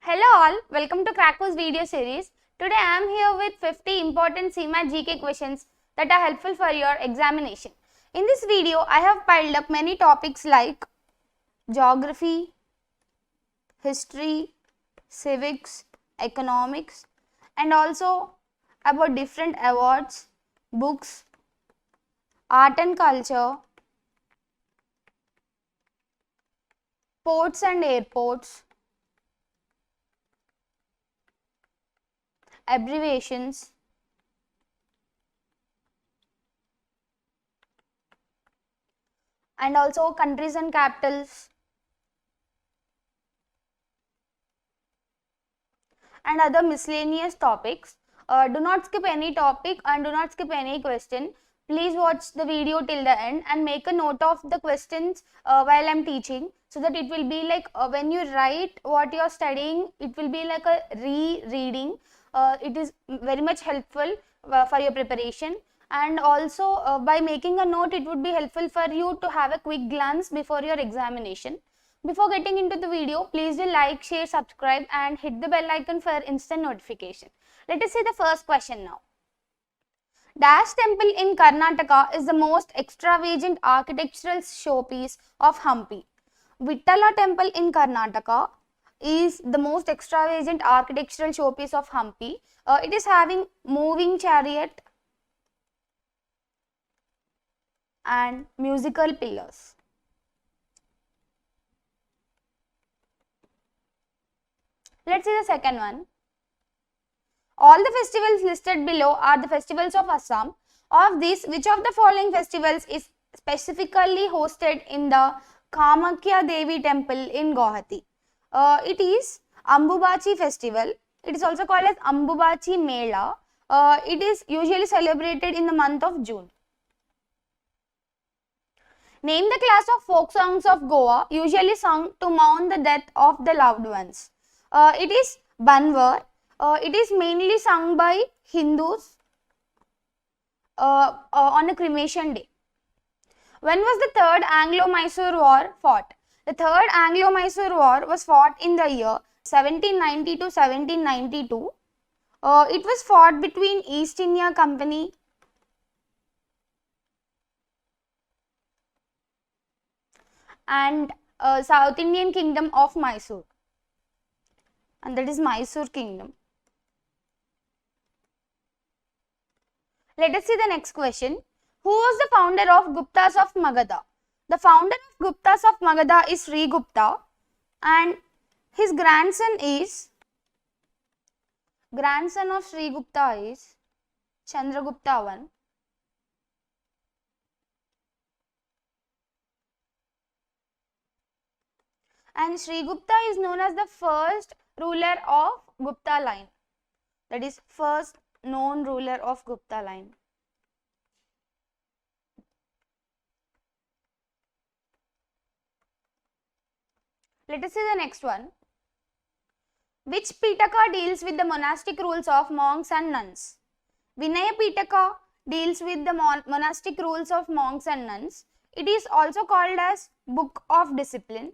Hello all, welcome to Krako's video series. Today I am here with 50 important CMAT GK questions that are helpful for your examination. In this video, I have piled up many topics like geography, history, civics, economics, and also about different awards, books, art and culture, ports and airports, abbreviations, and also countries and capitals, and other miscellaneous topics. Do not skip any topic and do not skip any question. Please watch the video till the end and make a note of the questions while I am teaching, so that it will be like when you write what you are studying, it will be like a reading. It is very much helpful for your preparation, and also by making a note, it would be helpful for you to have a quick glance before your examination. Before getting into the video, please do like, share, subscribe and hit the bell icon for instant notification. Let us see the first question now. Dash temple in Karnataka is the most extravagant architectural showpiece of Hampi. Vittala temple in Karnataka is the most extravagant architectural showpiece of Hampi. It is having moving chariot and musical pillars. Let's see the second one. All the festivals listed below are the festivals of Assam. Of these, which of the following festivals is specifically hosted in the Kamakhya Devi temple in Guwahati? It is Ambubachi festival. It is also called as Ambubachi Mela. It is usually celebrated in the month of June. Name the class of folk songs of Goa usually sung to mourn the death of the loved ones. It is Banwar. It is mainly sung by Hindus on a cremation day. When was the Third Anglo-Mysore War fought? The Third Anglo-Mysore War was fought in the year 1790 to 1792. It was fought between East India Company and South Indian Kingdom of Mysore, and that is Mysore Kingdom. Let us see the next question. Who was the founder of Guptas of Magadha? The founder of Guptas of Magadha is Sri Gupta, and his grandson of Sri Gupta is Chandragupta I. And Sri Gupta is known as the first ruler of Gupta line. That is first known ruler of Gupta line. Let us see the next one. Which Pitaka deals with the monastic rules of monks and nuns? Vinaya Pitaka deals with the monastic rules of monks and nuns. It is also called as Book of Discipline.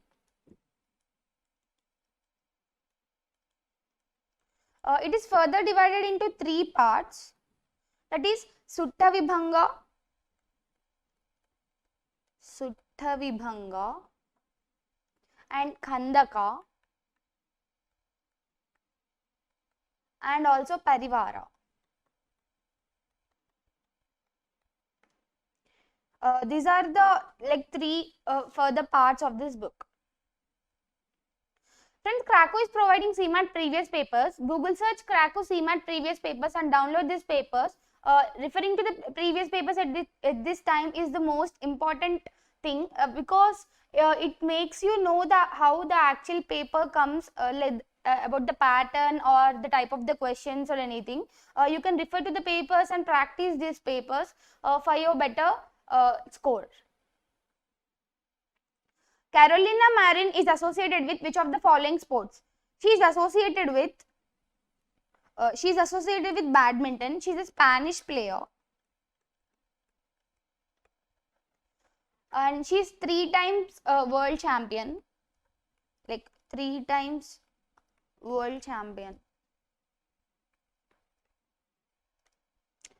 It is further divided into three parts, that is Sutta Vibhanga and Khandaka and also Parivara. These are the three further parts of this book. Friends, Krako is providing CMAT previous papers. Google search Krako CMAT previous papers and download these papers. Referring to the previous papers at this time is the most important thing because it makes you know how the actual paper comes, about the pattern or the type of the questions or anything. You can refer to the papers and practice these papers for your better score. Carolina Marin is associated with which of the following sports? She is associated with badminton. She is a Spanish player, and she is 3 times world champion. 3 times world champion.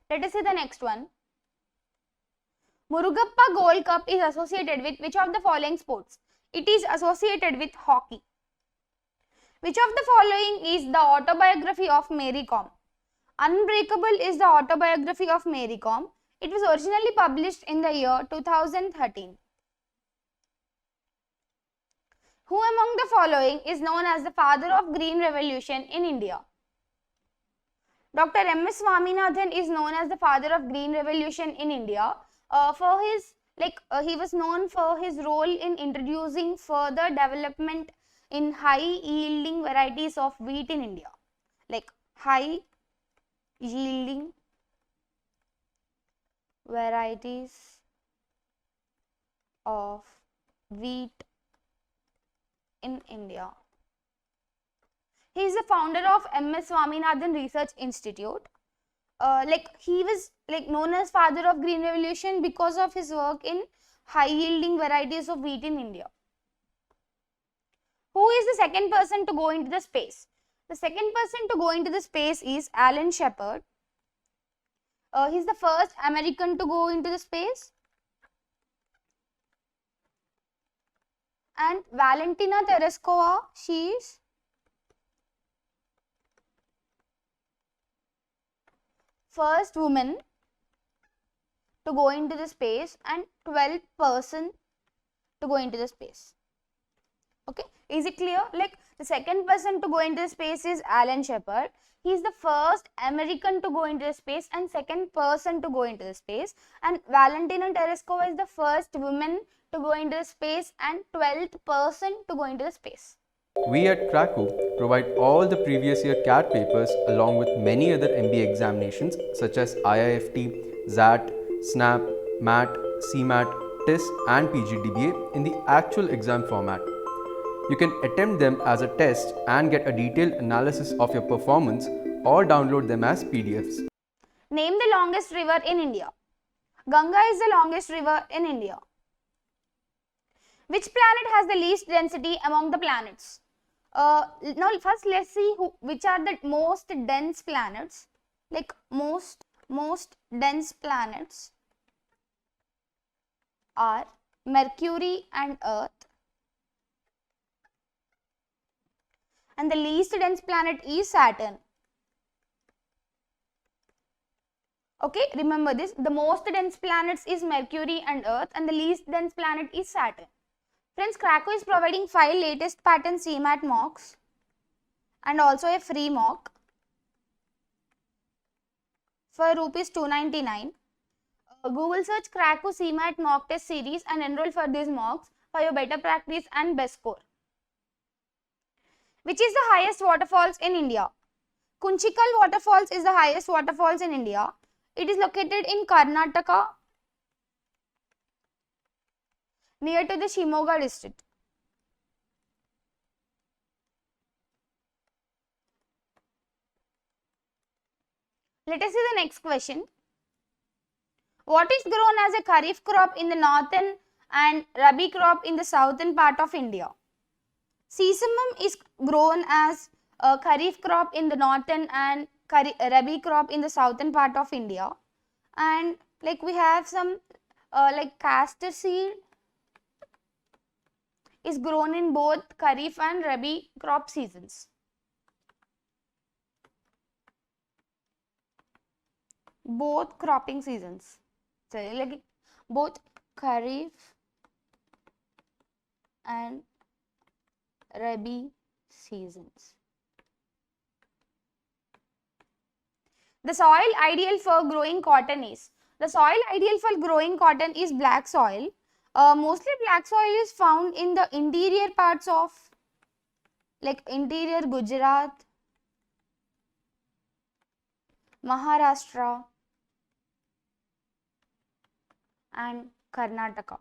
Let us see the next one. Murugappa Gold Cup is associated with which of the following sports? It is associated with hockey. Which of the following is the autobiography of Mary Kom? Unbreakable is the autobiography of Mary Kom. It was originally published in the year 2013. Who among the following is known as the father of Green Revolution in India? Dr. M.S. Swaminathan is known as the father of Green Revolution in India for his he was known for his role in introducing further development in high yielding varieties of wheat in India. Like high yielding varieties of wheat in India. He is the founder of M.S. Swaminathan Research Institute. He was known as father of Green Revolution because of his work in high yielding varieties of wheat in India. Who is the second person to go into the space? The second person to go into the space is Alan Shepard. He is the first American to go into the space. And Valentina Tereshkova, she is first woman to go into the space and 12th person to go into the space. Okay, is it clear? Like the second person to go into the space is Alan Shepard. He is the first American to go into the space and second person to go into the space. And Valentina Tereshkova is the first woman to go into the space and 12th person to go into the space. We at Krakow provide all the previous year CAT papers along with many other MBA examinations such as IIFT, XAT, SNAP, MAT, CMAT, TIS and PGDBA in the actual exam format. You can attempt them as a test and get a detailed analysis of your performance or download them as PDFs. Name the longest river in India. Ganga is the longest river in India. Which planet has the least density among the planets? Now first let's see which are the most dense planets. Like most dense planets are Mercury and Earth. And the least dense planet is Saturn. Okay, remember this. The most dense planets is Mercury and Earth and the least dense planet is Saturn. Friends, Krakow is providing 5 latest pattern CMAT mocks and also a free mock for rupees 299. Google search Krakow CMAT mock test series and enroll for these mocks for your better practice and best score. Which is the highest waterfalls in India? Kunchikal waterfalls is the highest waterfalls in India. It is located in Karnataka near to the Shimoga district. Let us see the next question. What is grown as a kharif crop in the northern and rabi crop in the southern part of India? Sesamum is grown as a kharif crop in the northern and rabi crop in the southern part of India. And like we have some castor seed is grown in both kharif and rabi crop seasons. Both cropping seasons. So like both kharif and rabi seasons. The soil ideal for growing cotton is? The soil ideal for growing cotton is black soil. Mostly black soil is found in the interior parts of interior Gujarat, Maharashtra and Karnataka.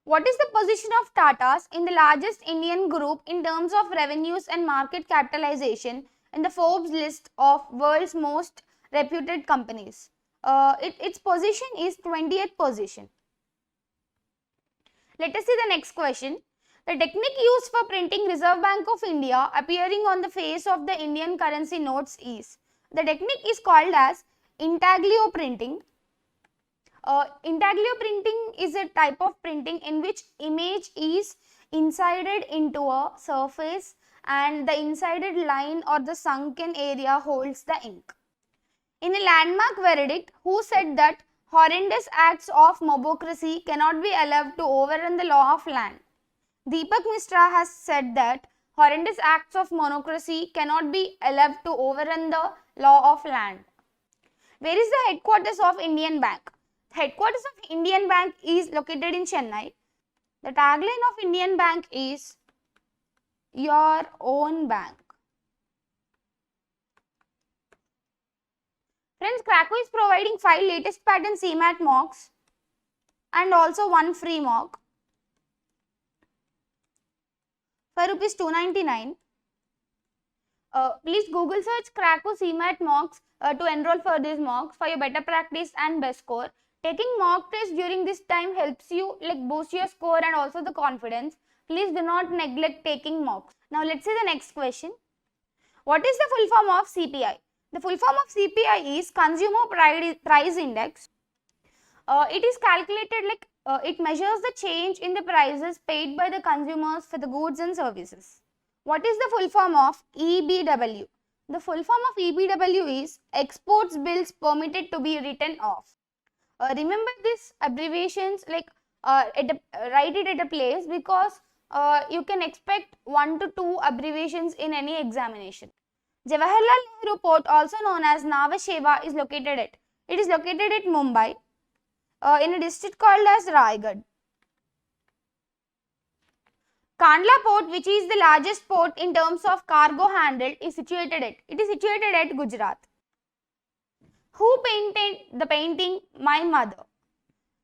What is the position of Tatas in the largest Indian group in terms of revenues and market capitalization in the Forbes list of world's most reputed companies? Its position is 20th position. Let us see the next question. The technique used for printing Reserve Bank of India appearing on the face of the Indian currency notes is. The technique is called as intaglio printing. Intaglio printing is a type of printing in which image is insided into a surface and the insided line or the sunken area holds the ink. In a landmark verdict, who said that horrendous acts of mobocracy cannot be allowed to overrun the law of land? Deepak Misra has said that horrendous acts of monocracy cannot be allowed to overrun the law of land. Where is the headquarters of Indian Bank? The headquarters of Indian Bank is located in Chennai. The tagline of Indian Bank is your own bank. Friends, Krakow is providing 5 latest pattern CMAT mocks and also 1 free mock for rupees 299. Please Google search Krakow CMAT mocks to enroll for these mocks for your better practice and best score. Taking mock tests during this time helps you boost your score and also the confidence. Please do not neglect taking mocks. Now let's see the next question. What is the full form of CPI? The full form of CPI is Consumer Price Index. It is calculated it measures the change in the prices paid by the consumers for the goods and services. What is the full form of EBW? The full form of EBW is Exports Bills Permitted to be Written Off. Remember this abbreviations write it at a place because you can expect 1 to 2 abbreviations in any examination. Jawaharlal Nehru Port, also known as Nhava Sheva, is located at. It is located at Mumbai in a district called as Raigad. Kandla Port, which is the largest port in terms of cargo handled, is situated at. It is situated at Gujarat. Who painted the painting My Mother?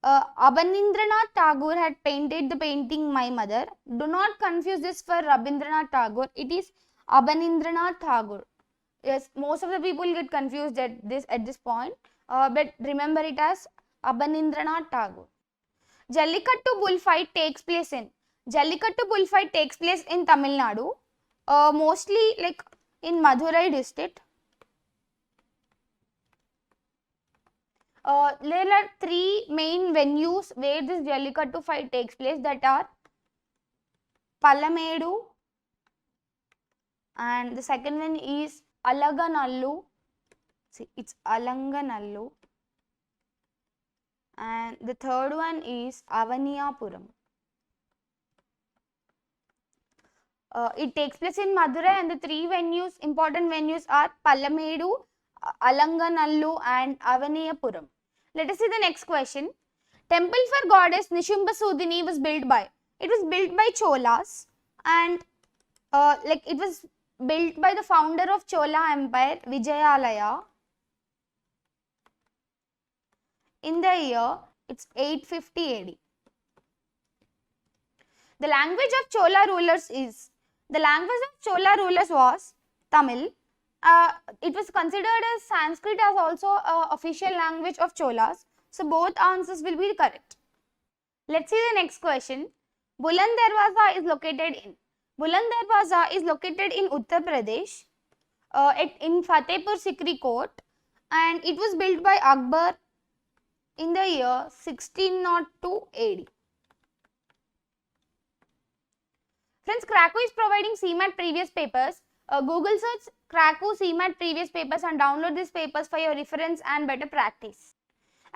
Abanindranath Tagore had painted the painting My Mother. Do not confuse this for Rabindranath Tagore. It is Abanindranath Tagore. Yes, most of the people get confused at this point, but remember it as Abanindranath Tagore. Jallikattu bullfight takes place in. Jallikattu bullfight takes place in Tamil Nadu, mostly in Madurai district. There are 3 main venues where this Jallikattu fight takes place, that are Palamedu, and the second one is Alaganallu. See, it's Alanganallu, and the third one is Avaniyapuram. It takes place in Madurai, and the 3 venues, important venues, are Palamedu, Alanganallu and Avaniyapuram. Let us see the next question. Temple for goddess Nishumba Sudhini was built by. It was built by Cholas, and it was built by the founder of Chola Empire, Vijayalaya, in the year it's 850 AD. The language of Chola rulers is. The language of Chola rulers was Tamil. It was considered as Sanskrit as also official language of Cholas. So both answers will be correct. Let's see the next question. Buland Darwaza is located in. Buland Darwaza is located in Uttar Pradesh, in Fatehpur Sikri Court, and it was built by Akbar in the year 1602 AD. Friends, Krakow is providing CMAT previous papers. Google search Krakow CMAT previous papers and download these papers for your reference and better practice.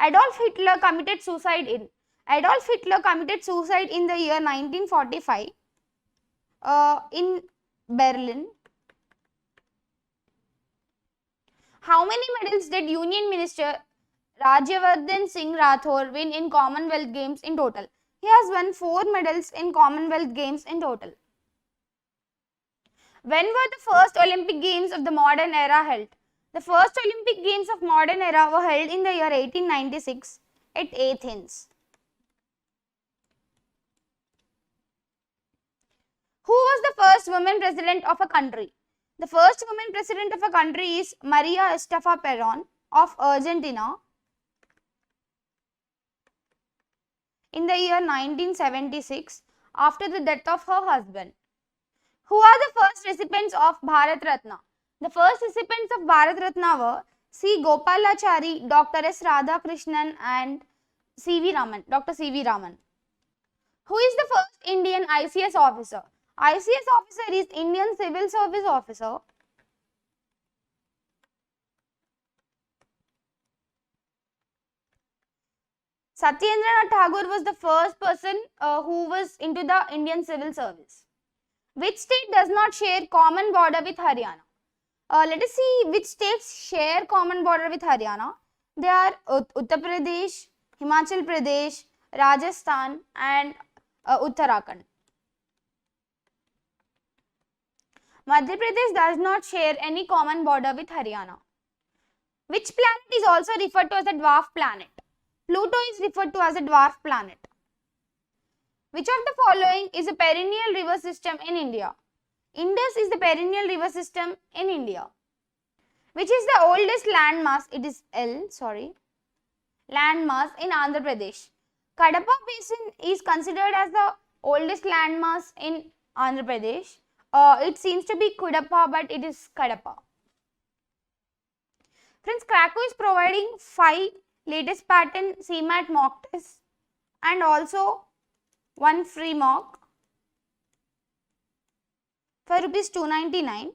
Adolf Hitler committed suicide in. Adolf Hitler committed suicide in the year 1945 in Berlin. How many medals did Union Minister Rajyavardhan Singh Rathore win in Commonwealth Games in total? He has won 4 medals in Commonwealth Games in total. When were the first Olympic Games of the modern era held? The first Olympic Games of modern era were held in the year 1896 at Athens. Who was the first woman president of a country? The first woman president of a country is Maria Estefa Perón of Argentina. in the year 1976 after the death of her husband. Who are the first recipients of Bharat Ratna? The first recipients of Bharat Ratna were C. Gopalachari, Dr. S. Radhakrishnan and C.V. Raman, Dr. C.V. Raman. Who is the first Indian ICS officer? ICS officer is Indian Civil Service Officer. Satyendranath Tagore was the first person who was into the Indian Civil Service. Which state does not share common border with Haryana? Let us see which states share common border with Haryana. They are Uttar Pradesh, Himachal Pradesh, Rajasthan and Uttarakhand. Madhya Pradesh does not share any common border with Haryana. Which planet is also referred to as a dwarf planet? Pluto is referred to as a dwarf planet. Which of the following is a perennial river system in India? Indus is the perennial river system in India. Which is the oldest landmass? It is landmass in Andhra Pradesh. Kadapa Basin is considered as the oldest landmass in Andhra Pradesh. It seems to be Kudappa, but it is Kadapa. Friends, Krakow is providing 5 latest pattern CMAT mock tests and also 1 free mock for rupees 299.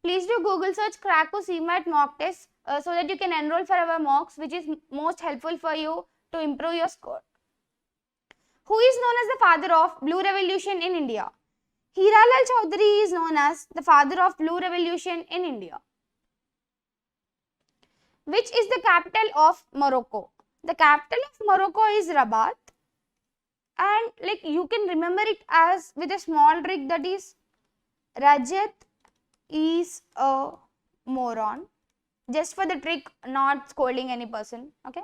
Please do Google search Krakow CMAT mock test so that you can enroll for our mocks, which is most helpful for you to improve your score. Who is known as the father of Blue Revolution in India? Hiralal Chaudhary is known as the father of Blue Revolution in India. Which is the capital of Morocco? The capital of Morocco is Rabat, and you can remember it as with a small trick, that is Rajat is a moron. Just for the trick, not scolding any person. Okay.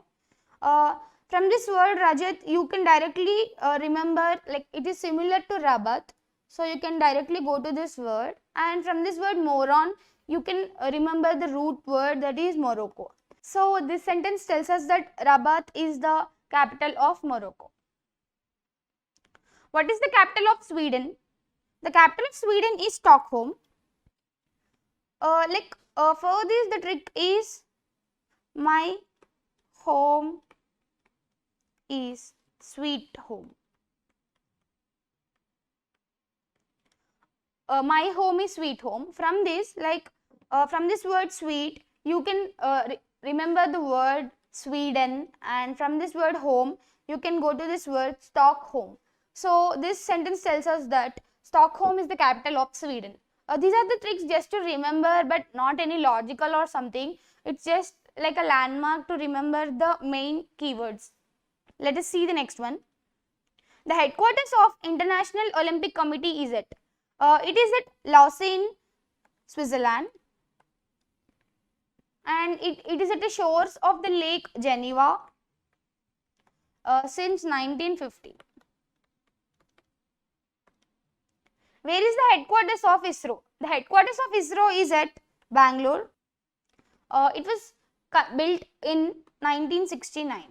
From this word Rajat, you can directly remember it is similar to Rabat. So you can directly go to this word, and from this word moron, you can remember the root word, that is Morocco. So this sentence tells us that Rabat is the capital of Morocco. What is the capital of Sweden? The capital of Sweden is Stockholm. For this, the trick is my home is sweet home. My home is sweet home. From this, from this word sweet, you can remember the word Sweden, and from this word home, you can go to this word Stockholm. So this sentence tells us that Stockholm is the capital of Sweden. These are the tricks just to remember, but not any logical or something. It's just like a landmark to remember the main keywords. Let us see the next one. The headquarters of International Olympic Committee is at it is at Lausanne, Switzerland, and it is at the shores of the Lake Geneva since 1950. Where is the headquarters of ISRO? The headquarters of ISRO is at Bangalore. It was built in 1969.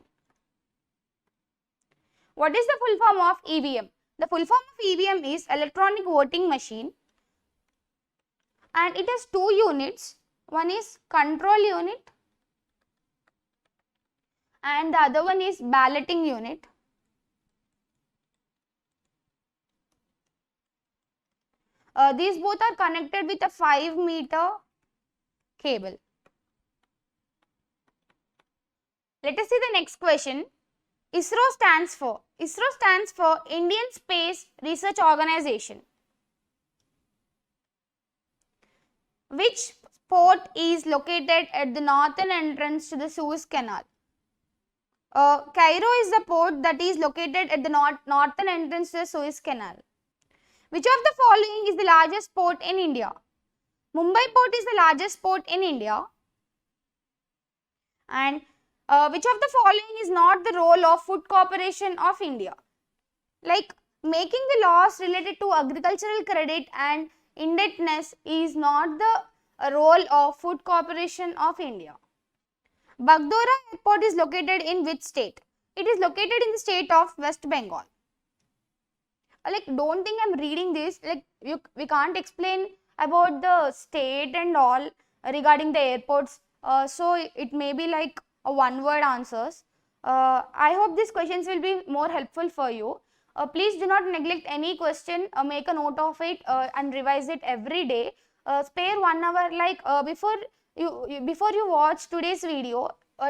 What is the full form of EVM? The full form of EVM is electronic voting machine, and it has 2 units. One is control unit and the other one is balloting unit. These both are connected with a 5-meter cable. Let us see the next question. ISRO stands for Indian Space Research Organization. Which port is located at the northern entrance to the Suez Canal? Cairo is the port that is located at the northern entrance to the Suez Canal. Which of the following is the largest port in India? Mumbai port is the largest port in India. And which of the following is not the role of Food Corporation of India? Like making the laws related to agricultural credit and indebtedness is not the role of Food Corporation of India. Bagdogra Airport is located in which state? It is located in the state of West Bengal. Like, don't think I'm reading this. Like, we can't explain about the state and all regarding the airports. So it may be like a one-word answers. I hope these questions will be more helpful for you. Please do not neglect any question. Make a note of it and revise it every day. Spare 1 hour. Like before you watch today's video,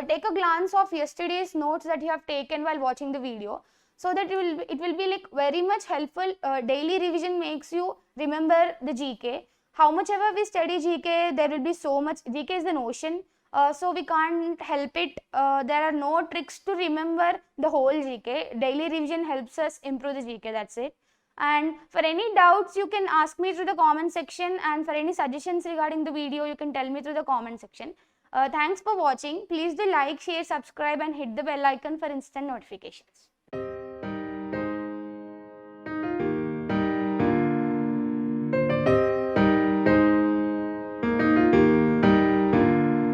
take a glance of yesterday's notes that you have taken while watching the video, so that it will be like very much helpful. Daily revision makes you remember the GK. How much ever we study GK, there will be so much. GK is an ocean, so we can't help it. There are no tricks to remember the whole GK. Daily revision helps us improve the GK, that's it. And for any doubts, you can ask me through the comment section, and for any suggestions regarding the video, you can tell me through the comment section. Thanks for watching. Please do like, share, subscribe and hit the bell icon for instant notifications.